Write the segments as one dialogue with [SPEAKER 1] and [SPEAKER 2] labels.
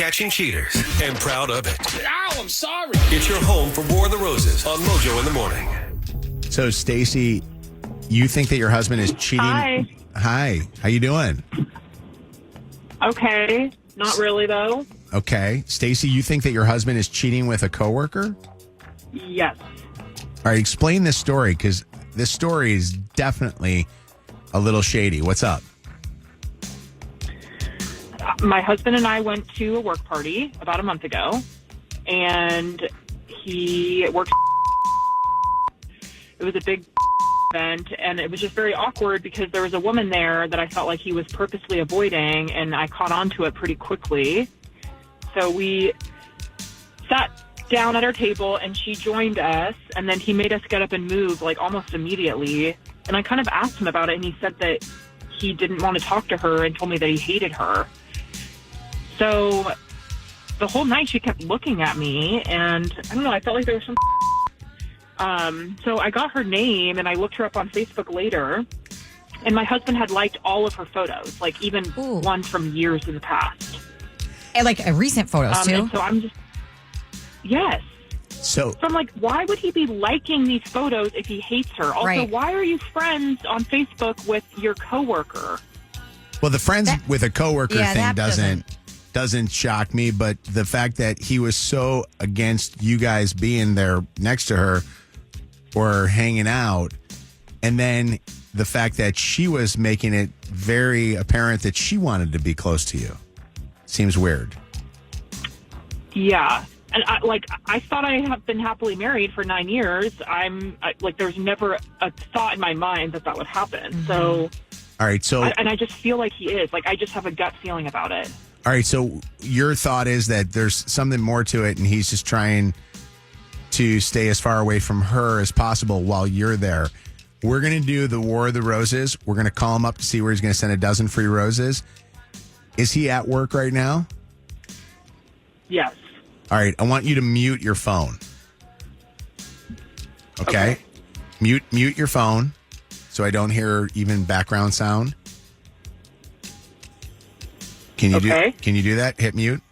[SPEAKER 1] catching cheaters and proud of it.
[SPEAKER 2] Ow, I'm sorry.
[SPEAKER 1] It's your home for War of the Roses on Mojo in the Morning.
[SPEAKER 3] So, Stacey, you think that your husband is cheating?
[SPEAKER 4] Hi.
[SPEAKER 3] Hi. How you doing?
[SPEAKER 4] Okay. Not really, though.
[SPEAKER 3] Okay. Stacey, you think that your husband is cheating with a coworker?
[SPEAKER 4] Yes.
[SPEAKER 3] All right, explain this story, because this story is definitely a little shady. What's up?
[SPEAKER 4] My husband and I went to a work party about a month ago, and he works. It was a big event, and it was just very awkward because there was a woman there that I felt like he was purposely avoiding, and I caught on to it pretty quickly. So we sat down at our table, and she joined us, and then he made us get up and move like almost immediately. And I kind of asked him about it, and he said that he didn't want to talk to her and told me that he hated her. So the whole night she kept looking at me, and I don't know, I felt like there was some. So I got her name, and I looked her up on Facebook later, and my husband had liked all of her photos, like even ones from years in the past.
[SPEAKER 5] And like recent photos, too?
[SPEAKER 4] And so I'm just, yes.
[SPEAKER 3] So
[SPEAKER 4] I'm like, why would he be liking these photos if he hates her? Also,
[SPEAKER 5] Right.
[SPEAKER 4] Why are you friends on Facebook with your coworker?
[SPEAKER 3] well, the friends with a coworker
[SPEAKER 5] Yeah,
[SPEAKER 3] thing
[SPEAKER 5] that
[SPEAKER 3] doesn't shock me, but the fact that he was so against you guys being there next to her or hanging out, and then the fact that she was making it very apparent that she wanted to be close to you seems weird.
[SPEAKER 4] Yeah. And I thought I have been happily married for 9 years. There's never a thought in my mind that would happen.
[SPEAKER 5] Mm-hmm.
[SPEAKER 4] So,
[SPEAKER 3] All right, so
[SPEAKER 4] I just feel like he is. Like, I just have a gut feeling about it.
[SPEAKER 3] all right, so your thought is that there's something more to it, and he's just trying to stay as far away from her as possible while you're there. We're going to do the War of the Roses. We're going to call him up to see where he's going to send a dozen free roses. Is he at work right now?
[SPEAKER 4] Yes.
[SPEAKER 3] All right, I want you to mute your phone. Okay? Mute your phone so I don't hear even background sound. Can you do that? Hit mute.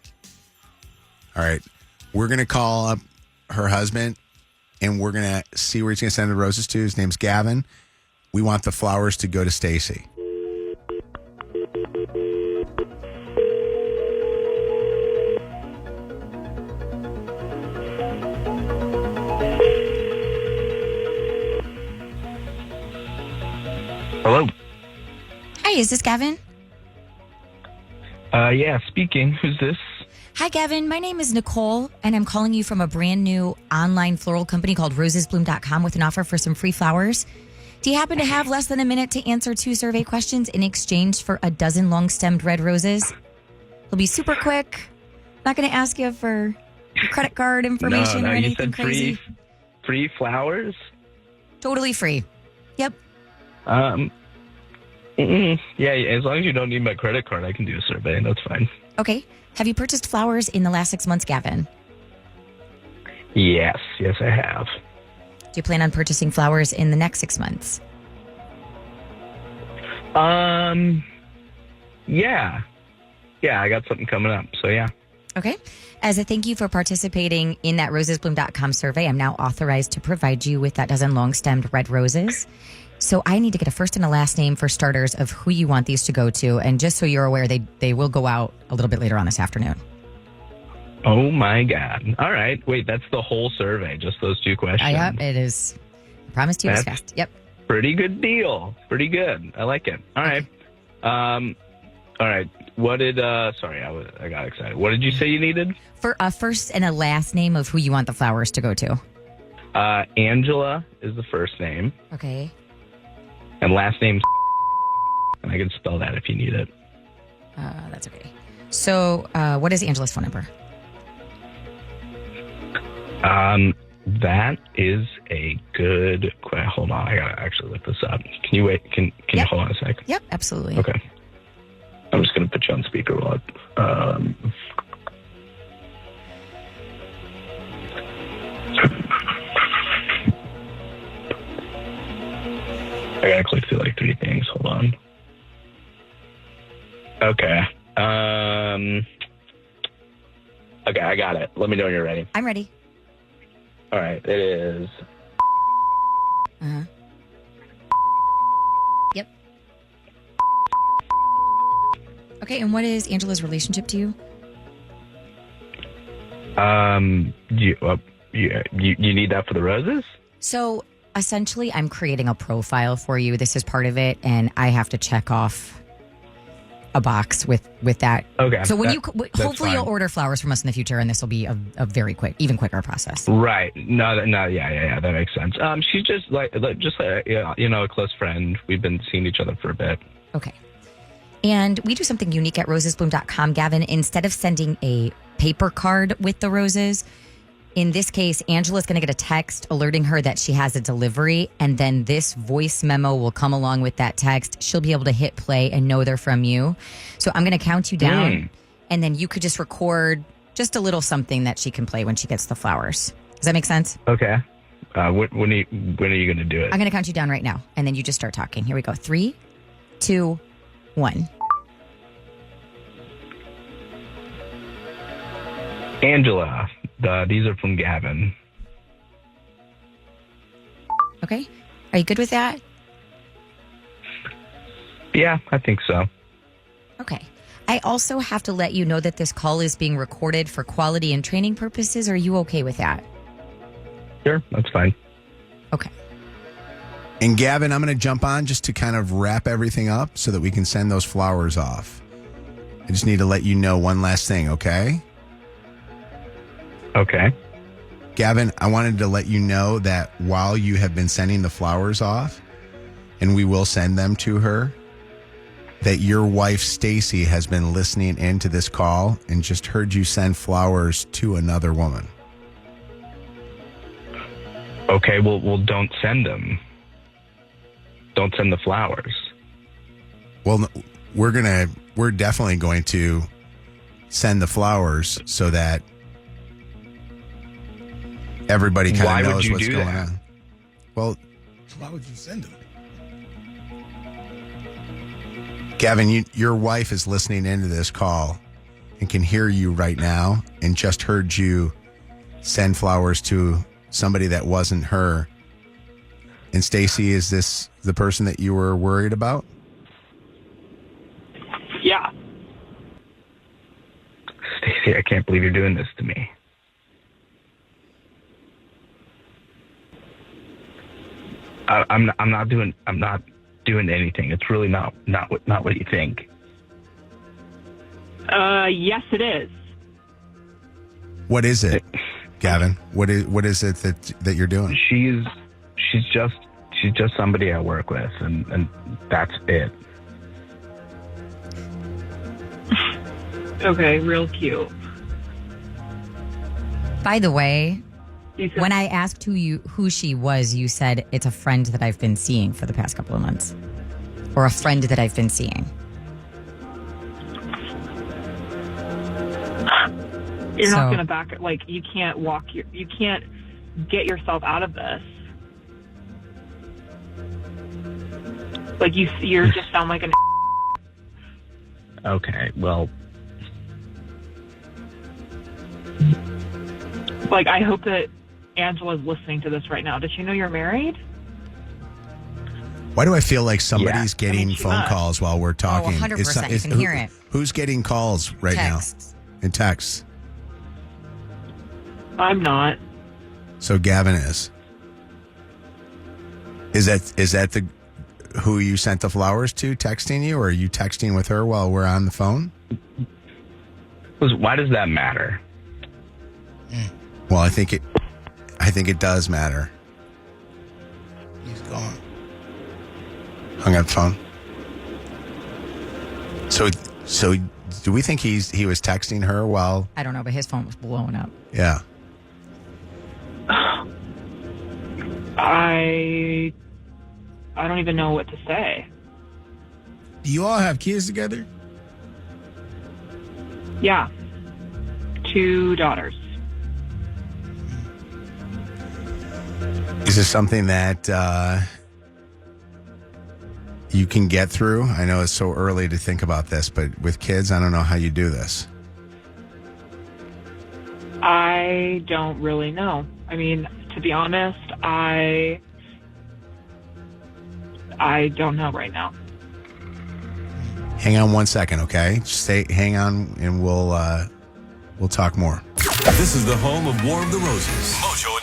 [SPEAKER 3] All right. We're going to call up her husband, and we're going to see where he's going to send the roses to. His name's Gavin. We want the flowers to go to Stacey.
[SPEAKER 6] Hello.
[SPEAKER 5] Hi, is this Gavin?
[SPEAKER 6] Yeah, speaking. Who's this?
[SPEAKER 5] Hi, Gavin. My name is Nicole, and I'm calling you from a brand new online floral company called rosesbloom.com with an offer for some free flowers. Do you happen to have less than a minute to answer 2 survey questions in exchange for a dozen long-stemmed red roses? It'll be super quick. Not going to ask you for your credit card information or
[SPEAKER 6] you
[SPEAKER 5] anything
[SPEAKER 6] said
[SPEAKER 5] crazy.
[SPEAKER 6] free flowers?
[SPEAKER 5] Totally free. Yep.
[SPEAKER 6] Yeah, as long as you don't need my credit card, I can do a survey. That's fine.
[SPEAKER 5] Okay. Have you purchased flowers in the last 6 months, Gavin?
[SPEAKER 6] Yes, I have.
[SPEAKER 5] Do you plan on purchasing flowers in the next 6 months?
[SPEAKER 6] Yeah. Yeah, I got something coming up, so yeah.
[SPEAKER 5] Okay. As a thank you for participating in that rosesbloom.com survey, I'm now authorized to provide you with that dozen long-stemmed red roses. So I need to get a first and a last name for starters of who you want these to go to. And just so you're aware, they will go out a little bit later on this afternoon.
[SPEAKER 6] Oh, my God. All right. Wait, that's the whole survey, just those 2 questions.
[SPEAKER 5] Yep, it is. I promised you it was fast. Yep.
[SPEAKER 6] Pretty good deal. Pretty good. I like it. All right. All right. What did, sorry, I got excited. What did you say you needed?
[SPEAKER 5] For a first and a last name of who you want the flowers to go to.
[SPEAKER 6] Angela is the first name.
[SPEAKER 5] Okay.
[SPEAKER 6] And last name, and I can spell that if you need it.
[SPEAKER 5] That's okay. So what is Angela's phone number?
[SPEAKER 6] That is a good question. Hold on, I gotta actually look this up. Can you wait? Can you hold on a sec?
[SPEAKER 5] Yep, absolutely.
[SPEAKER 6] Okay. I'm just gonna put you on speaker while I gotta click through like 3 things. Hold on. Okay. Okay, I got it. Let me know when you're ready.
[SPEAKER 5] I'm ready.
[SPEAKER 6] All right, it is.
[SPEAKER 5] Uh-huh. Yep. Okay, and what is Angela's relationship to you?
[SPEAKER 6] You need that for the roses?
[SPEAKER 5] So essentially, I'm creating a profile for you. This is part of it, and I have to check off a box with that.
[SPEAKER 6] Okay.
[SPEAKER 5] So when
[SPEAKER 6] that's
[SPEAKER 5] hopefully
[SPEAKER 6] fine.ll
[SPEAKER 5] order flowers from us in the future, and this will be a very quick, even quicker process.
[SPEAKER 6] Right. No, yeah, that makes sense. She's just a close friend. We've been seeing each other for a bit.
[SPEAKER 5] Okay. And we do something unique at rosesbloom.com, Gavin. Instead of sending a paper card with the roses, in this case, Angela's going to get a text alerting her that she has a delivery, and then this voice memo will come along with that text. She'll be able to hit play and know they're from you. So I'm going to count you down, and then you could just record just a little something that she can play when she gets the flowers. Does that make sense?
[SPEAKER 6] Okay. When are you going to do it?
[SPEAKER 5] I'm going to count you down right now, and then you just start talking. Here we go. 3, 2, 1.
[SPEAKER 6] Angela, these are from Gavin.
[SPEAKER 5] Okay. Are you good with that?
[SPEAKER 6] Yeah, I think so.
[SPEAKER 5] Okay. I also have to let you know that this call is being recorded for quality and training purposes. Are you okay with that?
[SPEAKER 6] Sure, that's fine.
[SPEAKER 5] Okay.
[SPEAKER 3] And Gavin, I'm going to jump on just to kind of wrap everything up so that we can send those flowers off. I just need to let you know one last thing, okay?
[SPEAKER 6] Okay.
[SPEAKER 3] Gavin, I wanted to let you know that while you have been sending the flowers off, and we will send them to her, that your wife, Stacey, has been listening into this call and just heard you send flowers to another woman.
[SPEAKER 6] Okay, well, don't send them. Don't send the flowers.
[SPEAKER 3] Well, we're definitely going to send the flowers so that everybody kind of knows what's going on. Well,
[SPEAKER 2] why would you send them?
[SPEAKER 3] Gavin, your wife is listening into this call and can hear you right now and just heard you send flowers to somebody that wasn't her. And Stacey, is this the person that you were worried about?
[SPEAKER 4] Yeah.
[SPEAKER 6] Stacey, I can't believe you're doing this to me. I'm not doing anything. It's really not what you think.
[SPEAKER 4] Yes, it is.
[SPEAKER 3] What is it, Gavin? What is it that you're doing?
[SPEAKER 6] She's just somebody I work with, and that's it.
[SPEAKER 4] Okay, real cute.
[SPEAKER 5] By the way,
[SPEAKER 4] You said-
[SPEAKER 5] when I asked who she was, you said it's a friend that I've been seeing for the past couple of months, or a friend that I've been seeing.
[SPEAKER 4] You're not
[SPEAKER 5] So-
[SPEAKER 4] going to back it. Like, you can't you can't get yourself out of this. Like, you just sound like an
[SPEAKER 6] Okay, well,
[SPEAKER 4] like, I hope that Angela's listening to this right now. Does she know you're married?
[SPEAKER 3] Why do I feel like somebody's
[SPEAKER 4] I
[SPEAKER 3] getting
[SPEAKER 4] mean, she
[SPEAKER 3] phone
[SPEAKER 4] must.
[SPEAKER 3] calls while we're talking?
[SPEAKER 5] 100%, you can hear it.
[SPEAKER 3] Who's getting calls right
[SPEAKER 5] Texts.
[SPEAKER 3] now? In texts.
[SPEAKER 4] I'm not.
[SPEAKER 3] So Gavin is. Is that the who you sent the flowers to texting you, or are you texting with her while we're on the phone?
[SPEAKER 6] why does that matter?
[SPEAKER 3] Well, I think it does matter.
[SPEAKER 2] He's gone.
[SPEAKER 3] Hung up the phone. So do we think he was texting her while?
[SPEAKER 5] I don't know, but his phone was blowing up.
[SPEAKER 3] Yeah.
[SPEAKER 4] I don't even know what to say.
[SPEAKER 2] Do you all have kids together?
[SPEAKER 4] Yeah. 2 daughters.
[SPEAKER 3] Is this something that you can get through? I know it's so early to think about this, but with kids, I don't know how you do this.
[SPEAKER 4] I don't really know. I mean, to be honest, I don't know right now.
[SPEAKER 3] Hang on 1 second, okay? Just hang on, and we'll talk more.
[SPEAKER 1] This is the home of War of the Roses. Mojo